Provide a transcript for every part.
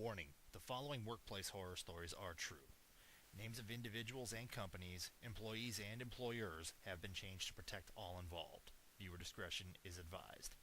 Warning, the following workplace horror stories are true. Names of individuals and companies, employees and employers have been changed to protect all involved. Viewer discretion is advised.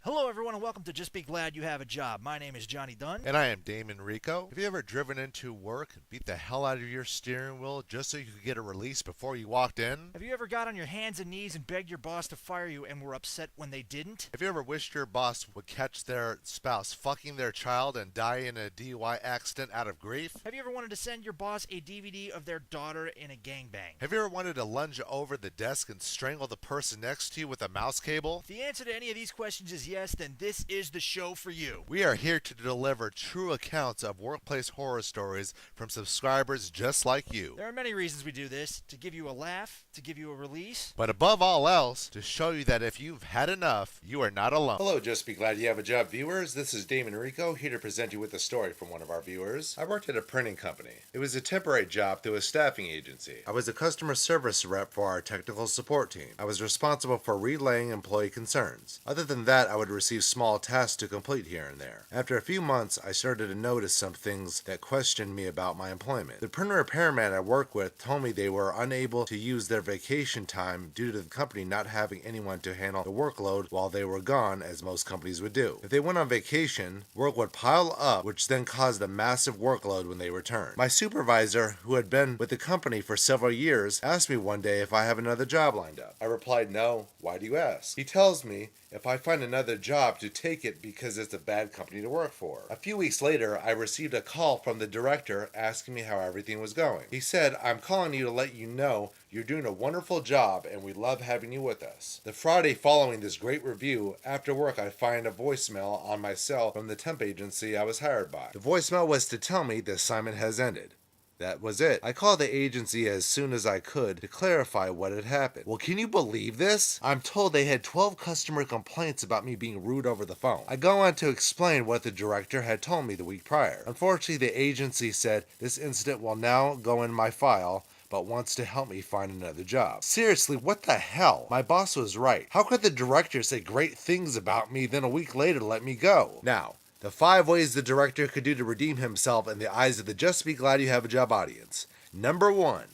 Hello, everyone, and welcome to Just Be Glad You Have a Job. My name is Johnny Dunn. And I am Damon Rico. Have you ever driven into work and beat the hell out of your steering wheel just so you could get a release before you walked in? Have you ever got on your hands and knees and begged your boss to fire you and were upset when they didn't? Have you ever wished your boss would catch their spouse fucking their child and die in a DUI accident out of grief? Have you ever wanted to send your boss a DVD of their daughter in a gangbang? Have you ever wanted to lunge over the desk and strangle the person next to you with a mouse cable? If the answer to any of these questions is yes, then this is the show for you. We are here to deliver true accounts of workplace horror stories from subscribers just like you. There are many reasons we do this: to give you a laugh, to give you a release, But above all else, to show you that if you've had enough, you are not alone. Hello, Just Be Glad You Have a Job viewers. This is Damon Rico, here to present you with a story from one of our viewers. I worked at a printing company. It was a temporary job through a staffing agency. I was a customer service rep for our technical support team. I was responsible for relaying employee concerns. Other than that, I would receive small tasks to complete here and there. After a few months, I started to notice some things that questioned me about my employment. The printer repairman I worked with told me they were unable to use their vacation time due to the company not having anyone to handle the workload while they were gone, as most companies would do. If they went on vacation, work would pile up, which then caused a massive workload when they returned. My supervisor, who had been with the company for several years, asked me one day if I have another job lined up. I replied, "No. Why do you ask?" He tells me if I find another job to take it because it's a bad company to work for. A few weeks later, I received a call from the director asking me how everything was going. He said, "I'm calling you to let you know you're doing a wonderful job and we love having you with us." The Friday following this great review, after work I find a voicemail on my cell from the temp agency I was hired by. The voicemail was to tell me the assignment has ended. That was it. I called the agency as soon as I could to clarify what had happened. Well, can you believe this? I'm told they had 12 customer complaints about me being rude over the phone. I go on to explain what the director had told me the week prior. Unfortunately, the agency said this incident will now go in my file, but wants to help me find another job. Seriously, what the hell? My boss was right. How could the director say great things about me, then a week later let me go? Now, the 5 ways the director could do to redeem himself in the eyes of the Just Be Glad You Have a Job audience. Number 1.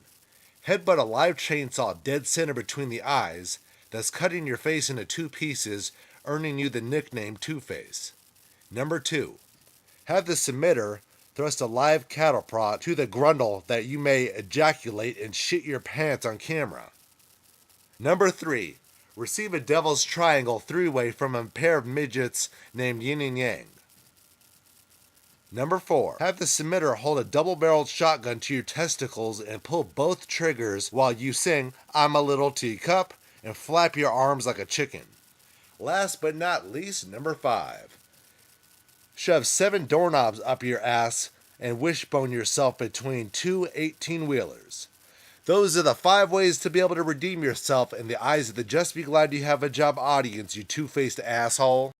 Headbutt a live chainsaw dead center between the eyes, thus cutting your face into 2 pieces, earning you the nickname Two-Face. Number 2. Have the submitter thrust a live cattle prod to the grundle that you may ejaculate and shit your pants on camera. Number 3. Receive a devil's triangle 3-way from a pair of midgets named Yin and Yang. Number 4. Have the submitter hold a double-barreled shotgun to your testicles and pull both triggers while you sing "I'm a Little Teacup" and flap your arms like a chicken. Last but not least, number 5. Shove 7 doorknobs up your ass and wishbone yourself between 2 18-wheelers. Those are the 5 ways to be able to redeem yourself in the eyes of the Just Be Glad You Have a Job audience, you two-faced asshole.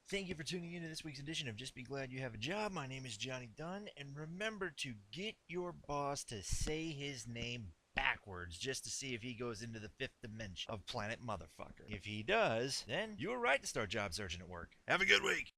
Thank you for tuning in to this week's edition of Just Be Glad You Have a Job. My name is Johnny Dunn, and remember to get your boss to say his name backwards just to see if he goes into the 5th dimension of Planet Motherfucker. If he does, then you were right to start job searching at work. Have a good week.